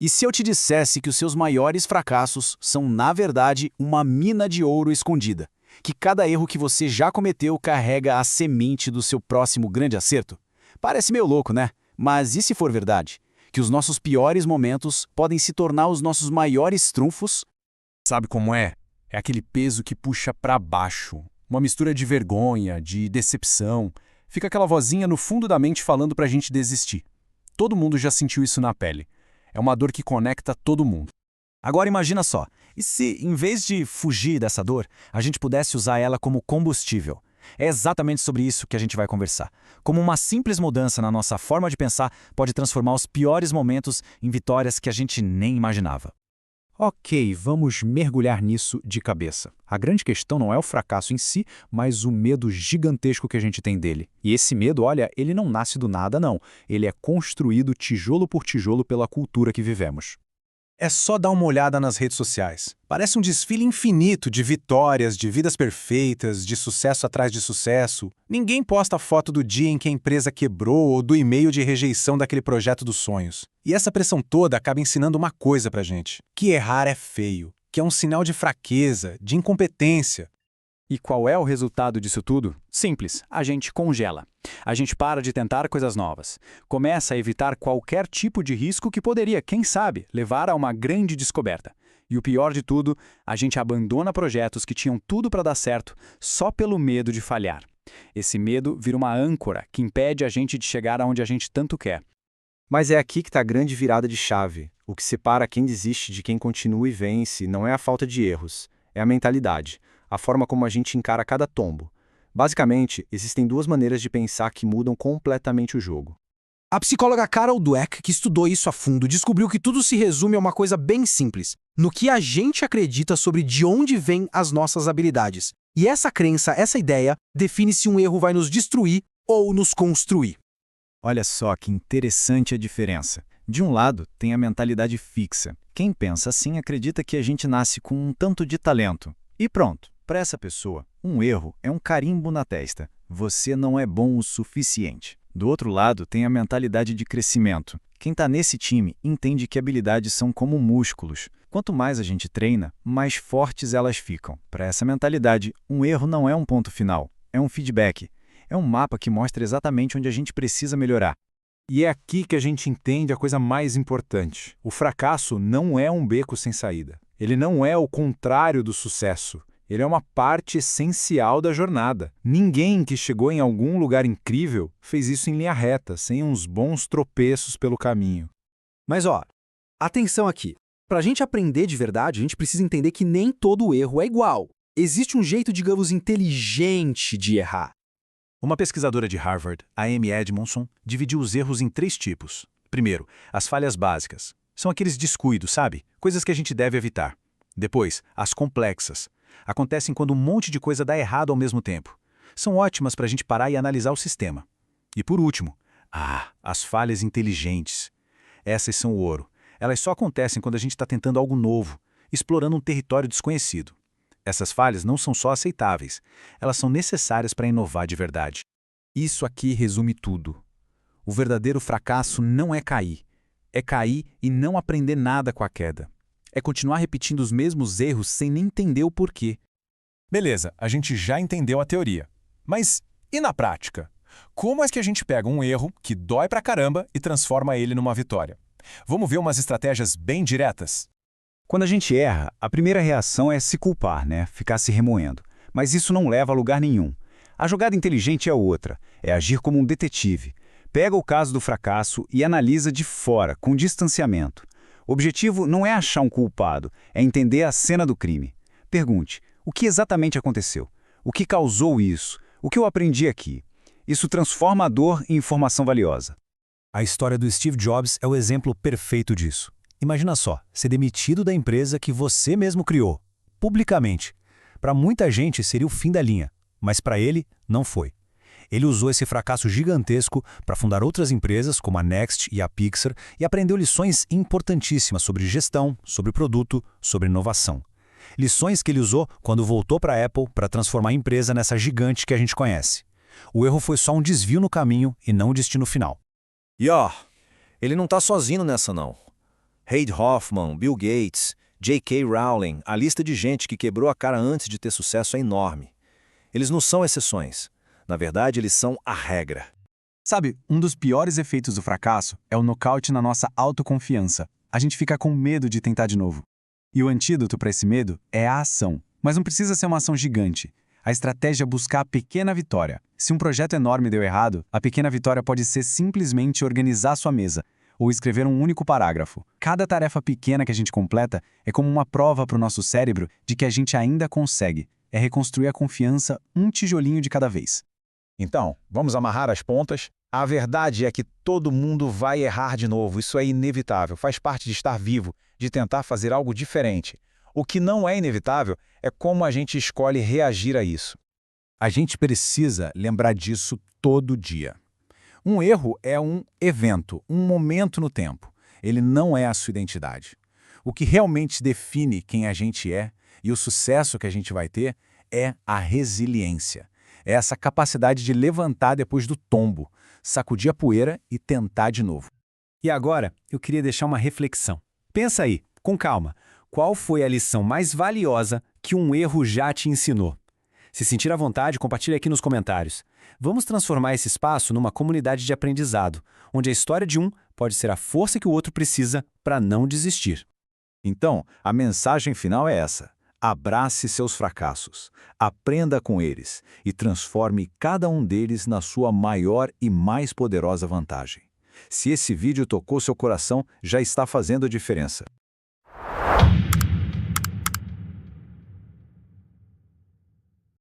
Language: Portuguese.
E se eu te dissesse que os seus maiores fracassos são, na verdade, uma mina de ouro escondida? Que cada erro que você já cometeu carrega a semente do seu próximo grande acerto? Parece meio louco, né? Mas e se for verdade? Que os nossos piores momentos podem se tornar os nossos maiores trunfos? Sabe como é? É aquele peso que puxa pra baixo. Uma mistura de vergonha, de decepção. Fica aquela vozinha no fundo da mente falando pra gente desistir. Todo mundo já sentiu isso na pele. É uma dor que conecta todo mundo. Agora imagina só, e se, em vez de fugir dessa dor, a gente pudesse usar ela como combustível? É exatamente sobre isso que a gente vai conversar. Como uma simples mudança na nossa forma de pensar pode transformar os piores momentos em vitórias que a gente nem imaginava. Ok, vamos mergulhar nisso de cabeça. A grande questão não é o fracasso em si, mas o medo gigantesco que a gente tem dele. E esse medo, olha, ele não nasce do nada, não. Ele é construído tijolo por tijolo pela cultura que vivemos. É só dar uma olhada nas redes sociais. Parece um desfile infinito de vitórias, de vidas perfeitas, de sucesso atrás de sucesso. Ninguém posta a foto do dia em que a empresa quebrou ou do e-mail de rejeição daquele projeto dos sonhos. E essa pressão toda acaba ensinando uma coisa pra gente: que errar é feio, que é um sinal de fraqueza, de incompetência. E qual é o resultado disso tudo? Simples, a gente congela. A gente para de tentar coisas novas. Começa a evitar qualquer tipo de risco que poderia, quem sabe, levar a uma grande descoberta. E o pior de tudo, a gente abandona projetos que tinham tudo para dar certo só pelo medo de falhar. Esse medo vira uma âncora que impede a gente de chegar aonde a gente tanto quer. Mas é aqui que está a grande virada de chave. O que separa quem desiste de quem continua e vence não é a falta de erros, é a mentalidade, a forma como a gente encara cada tombo. Basicamente, existem duas maneiras de pensar que mudam completamente o jogo. A psicóloga Carol Dweck, que estudou isso a fundo, descobriu que tudo se resume a uma coisa bem simples: no que a gente acredita sobre de onde vêm as nossas habilidades. E essa crença, essa ideia, define se um erro vai nos destruir ou nos construir. Olha só que interessante a diferença. De um lado, tem a mentalidade fixa. Quem pensa assim acredita que a gente nasce com um tanto de talento. E pronto, para essa pessoa, um erro é um carimbo na testa. Você não é bom o suficiente. Do outro lado, tem a mentalidade de crescimento. Quem está nesse time entende que habilidades são como músculos. Quanto mais a gente treina, mais fortes elas ficam. Para essa mentalidade, um erro não é um ponto final, é um feedback. É um mapa que mostra exatamente onde a gente precisa melhorar. E é aqui que a gente entende a coisa mais importante. O fracasso não é um beco sem saída. Ele não é o contrário do sucesso. Ele é uma parte essencial da jornada. Ninguém que chegou em algum lugar incrível fez isso em linha reta, sem uns bons tropeços pelo caminho. Mas ó, atenção aqui. Para a gente aprender de verdade, a gente precisa entender que nem todo erro é igual. Existe um jeito, digamos, inteligente de errar. Uma pesquisadora de Harvard, a Amy Edmondson, dividiu os erros em 3 tipos. Primeiro, as falhas básicas. São aqueles descuidos, sabe? Coisas que a gente deve evitar. Depois, as complexas. Acontecem quando um monte de coisa dá errado ao mesmo tempo. São ótimas para a gente parar e analisar o sistema. E por último, as falhas inteligentes. Essas são o ouro. Elas só acontecem quando a gente está tentando algo novo, explorando um território desconhecido. Essas falhas não são só aceitáveis, elas são necessárias para inovar de verdade. Isso aqui resume tudo. O verdadeiro fracasso não é cair. É cair e não aprender nada com a queda. É continuar repetindo os mesmos erros sem nem entender o porquê. Beleza, a gente já entendeu a teoria. Mas e na prática? Como é que a gente pega um erro que dói pra caramba e transforma ele numa vitória? Vamos ver umas estratégias bem diretas? Quando a gente erra, a primeira reação é se culpar, né? Ficar se remoendo. Mas isso não leva a lugar nenhum. A jogada inteligente é outra, é agir como um detetive. Pega o caso do fracasso e analisa de fora, com distanciamento. O objetivo não é achar um culpado, é entender a cena do crime. Pergunte, o que exatamente aconteceu? O que causou isso? O que eu aprendi aqui? Isso transforma a dor em informação valiosa. A história do Steve Jobs é o exemplo perfeito disso. Imagina só, ser demitido da empresa que você mesmo criou, publicamente. Para muita gente seria o fim da linha, mas para ele não foi. Ele usou esse fracasso gigantesco para fundar outras empresas como a Next e a Pixar e aprendeu lições importantíssimas sobre gestão, sobre produto, sobre inovação. Lições que ele usou quando voltou para a Apple para transformar a empresa nessa gigante que a gente conhece. O erro foi só um desvio no caminho e não o destino final. E ele não tá sozinho nessa não. Reid Hoffman, Bill Gates, J.K. Rowling, a lista de gente que quebrou a cara antes de ter sucesso é enorme. Eles não são exceções. Na verdade, eles são a regra. Sabe, um dos piores efeitos do fracasso é o nocaute na nossa autoconfiança. A gente fica com medo de tentar de novo. E o antídoto para esse medo é a ação. Mas não precisa ser uma ação gigante. A estratégia é buscar a pequena vitória. Se um projeto enorme deu errado, a pequena vitória pode ser simplesmente organizar sua mesa ou escrever um único parágrafo. Cada tarefa pequena que a gente completa é como uma prova para o nosso cérebro de que a gente ainda consegue. É reconstruir a confiança um tijolinho de cada vez. Então, vamos amarrar as pontas? A verdade é que todo mundo vai errar de novo, isso é inevitável, faz parte de estar vivo, de tentar fazer algo diferente. O que não é inevitável é como a gente escolhe reagir a isso. A gente precisa lembrar disso todo dia. Um erro é um evento, um momento no tempo. Ele não é a sua identidade. O que realmente define quem a gente é e o sucesso que a gente vai ter é a resiliência. É essa capacidade de levantar depois do tombo, sacudir a poeira e tentar de novo. E agora, eu queria deixar uma reflexão. Pensa aí, com calma, qual foi a lição mais valiosa que um erro já te ensinou? Se sentir à vontade, compartilhe aqui nos comentários. Vamos transformar esse espaço numa comunidade de aprendizado, onde a história de um pode ser a força que o outro precisa para não desistir. Então, a mensagem final é essa. Abrace seus fracassos, aprenda com eles e transforme cada um deles na sua maior e mais poderosa vantagem. Se esse vídeo tocou seu coração, já está fazendo a diferença.